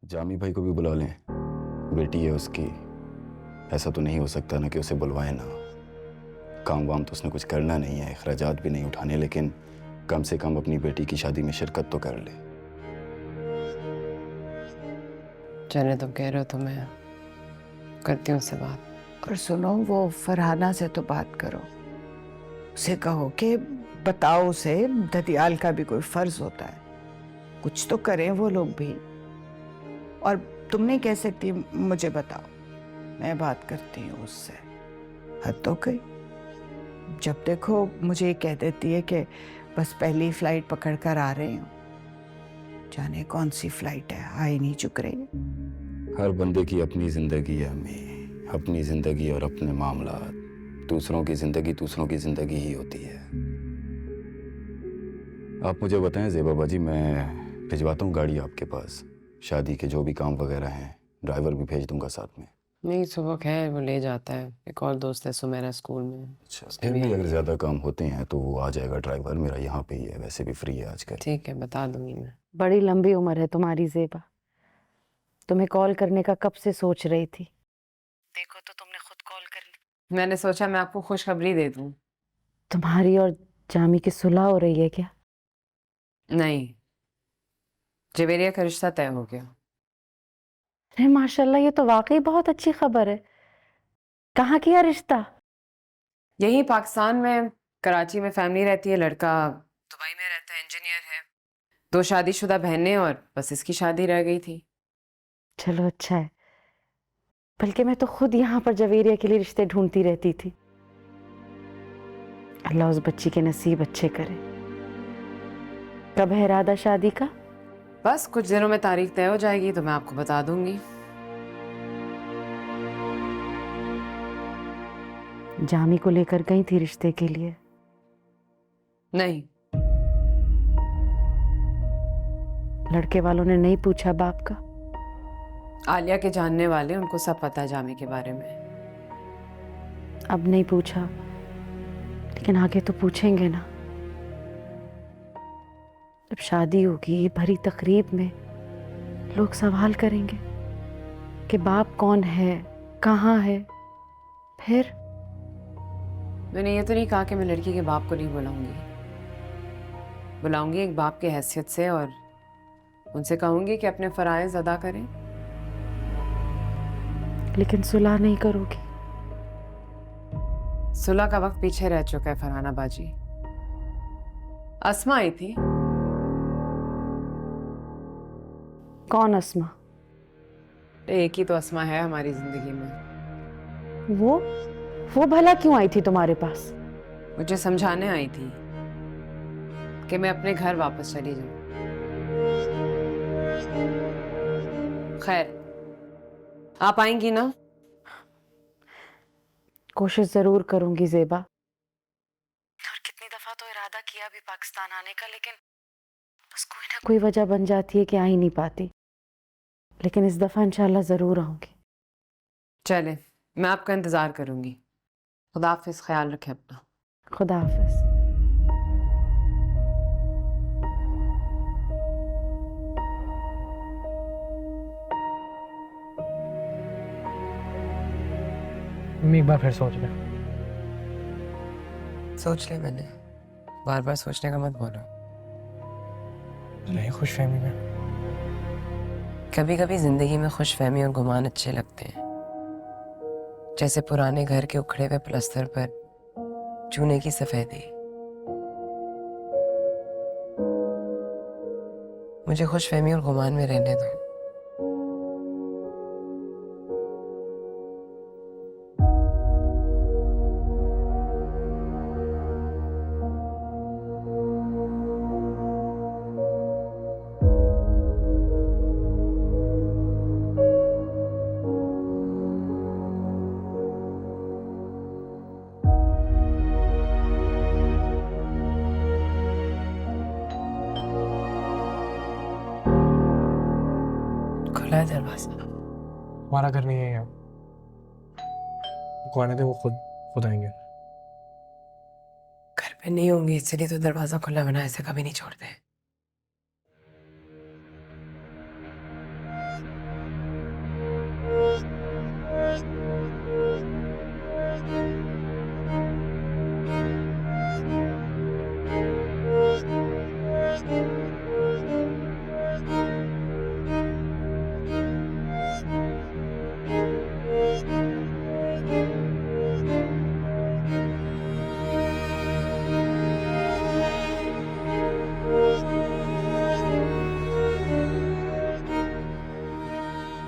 जामी भाई को भी बुला लें, बेटी है उसकी। ऐसा तो नहीं हो सकता ना कि उसे बुलवाएं ना। काम वाम तो उसने कुछ करना नहीं है, अखराजात भी नहीं उठाने, लेकिन कम से कम अपनी बेटी की शादी में शिरकत तो कर ले। चले, तुम कह रहे हो तो मैं करती हूँ उससे बात। और सुनो, वो फरहाना से तो बात करो, उसे कहो कि बताओ उसे ददियाल का भी कोई फर्ज होता है, कुछ तो करें वो लोग भी। और तुम नहीं कह सकती मुझे बताओ, मैं बात करती हूँ उससे। हद तो गई, जब देखो मुझे ये कह देती है कि बस पहली फ्लाइट पकड़ कर आ रही हूँ। जाने कौन सी फ्लाइट है, आ ही नहीं चुक रही। हर बंदे की अपनी जिंदगी है अम्मी, अपनी जिंदगी और अपने मामला। दूसरों की जिंदगी दूसरों की जिंदगी ही होती है। आप मुझे बताएं ज़ेबा बाजी, मैं भिजवाता हूँ गाड़ी आपके पास। शादी के जो भी काम वगैरह हैं, ड्राइवर भी भेज दूंगा साथ में। नहीं, सुबह खैर वो ले जाता है, एक और दोस्त है सुमेरा स्कूल में। अच्छा, उसके फिर भी भी अगर आएंगे। ज़्यादा काम होते हैं तो वो आ जाएगा ड्राइवर, मेरा यहाँ पे ही है, वैसे भी फ्री है आजकल। ठीक है, बता दूंगी मैं। बड़ी लंबी उम्र है तुम्हारी ज़ेबा, तुम्हें कॉल करने का कब से सोच रही थी। देखो तो तुमने खुद कॉल कर ली। मैंने सोचा मैं आपको खुशखबरी दे दूं। तुम्हारी और जामी की सुलह हो रही है क्या? नहीं, जवेरिया का रिश्ता तय हो गया। अरे माशाल्लाह, ये तो वाकई बहुत अच्छी खबर है। कहाँ किया रिश्ता? यही पाकिस्तान में, कराची में फैमिली रहती है, लड़का दुबई में रहता है, इंजीनियर है। 2 शादीशुदा बहनें और बस इसकी शादी रह गई थी। चलो अच्छा है, बल्कि मैं तो खुद यहाँ पर जवेरिया के लिए रिश्ते ढूंढती रहती थी। अल्लाह उस बच्ची के नसीब अच्छे करे। कब है इरादा शादी का? बस कुछ दिनों में तारीख तय हो जाएगी तो मैं आपको बता दूंगी। जामी को लेकर गई थी रिश्ते के लिए? नहीं, लड़के वालों ने नहीं पूछा बाप का? आलिया के जानने वाले, उनको सब पता है जामी के बारे में। अब नहीं पूछा, लेकिन आगे तो पूछेंगे ना। जब शादी होगी भरी तकरीब में, लोग सवाल करेंगे कि बाप कौन है, कहाँ है। फिर मैंने ये तो नहीं कहा कि मैं लड़की के बाप को नहीं बुलाऊंगी। बुलाऊंगी एक बाप की हैसियत से, और उनसे कहूंगी कि अपने फराइज अदा करें। लेकिन सुलह नहीं करोगी? सुलह का वक्त पीछे रह चुका है फरहाना बाजी। अस्मा आई थी। कौन अस्मा? एक ही तो अस्मा है हमारी जिंदगी में। वो भला क्यों आई थी तुम्हारे पास? मुझे समझाने आई थी कि मैं अपने घर वापस चली जाऊं। खैर, आप आएंगी ना? कोशिश जरूर करूंगी ज़ेबा। और कितनी दफा तो इरादा किया भी पाकिस्तान आने का, लेकिन बस कोई ना कोई वजह बन जाती है कि आ ही नहीं पाती। लेकिन इस दफा इंशाल्लाह जरूर आऊंगी। चले, मैं आपका इंतजार करूंगी। खुदा हाफिज, ख्याल रखें अपना। खुदा हाफिज। मम्मी एक बार फिर सोच ले। सोच ले मैंने, बार बार सोचने का मत बोलो। नहीं, खुश फहमी में। कभी कभी जिंदगी में खुशफहमी और गुमान अच्छे लगते हैं, जैसे पुराने घर के उखड़े हुए प्लस्तर पर चूने की सफेदी। मुझे खुशफहमी और गुमान में रहने दो। खुला है दरवाजा। हमारा घर नहीं है यहाँ। को आने दे, वो खुद आएंगे। घर पे नहीं होंगे इसलिए तो दरवाजा खुला बना, ऐसे कभी नहीं छोड़ते।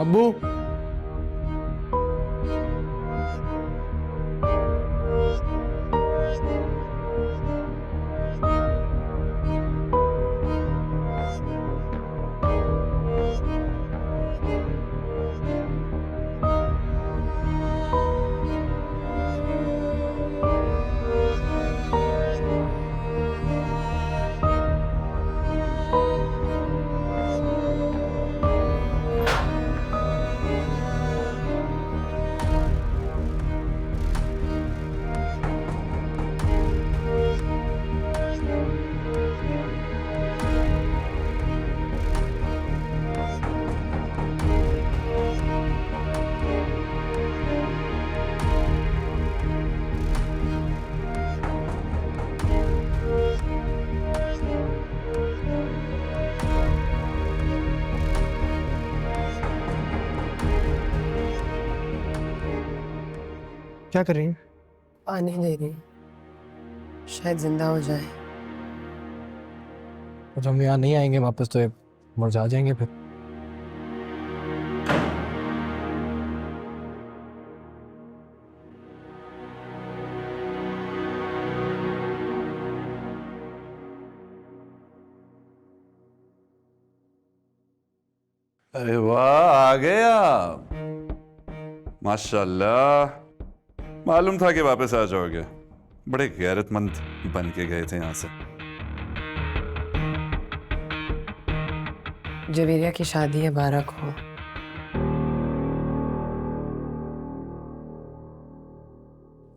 अब्बू। क्या कर रही हैं? पानी दे रही हूँ, शायद जिंदा हो जाए। तो हम यहाँ नहीं आएंगे वापस तो ये मुरझा जाएंगे फिर। अरे वाह, आ गए आप। माशाल्लाह, मालूम था कि वापस आ जाओगे। बड़े गैरतमंद बन के गए थे यहां से। जवेरिया की शादी है 12 को।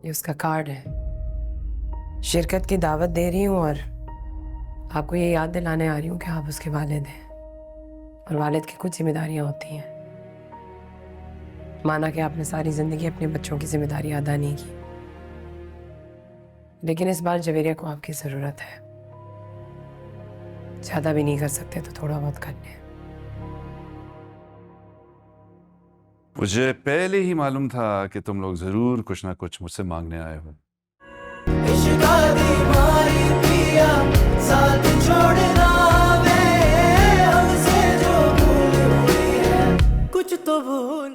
ये उसका कार्ड है। शिरकत की दावत दे रही हूँ और आपको ये याद दिलाने आ रही हूँ कि आप उसके वालिद हैं और वालिद की कुछ जिम्मेदारियां होती हैं। माना कि आपने सारी जिंदगी अपने बच्चों की जिम्मेदारी अदा नहीं की, लेकिन इस बार जवेरिया को आपकी जरूरत है। ज्यादा भी नहीं कर सकते तो थोड़ा बहुत कर लें। मुझे पहले ही मालूम था कि तुम लोग जरूर कुछ ना कुछ मुझसे मांगने आए हो। साथ छोड़ना वे हमसे जो भूल हुई है, कुछ तो भूल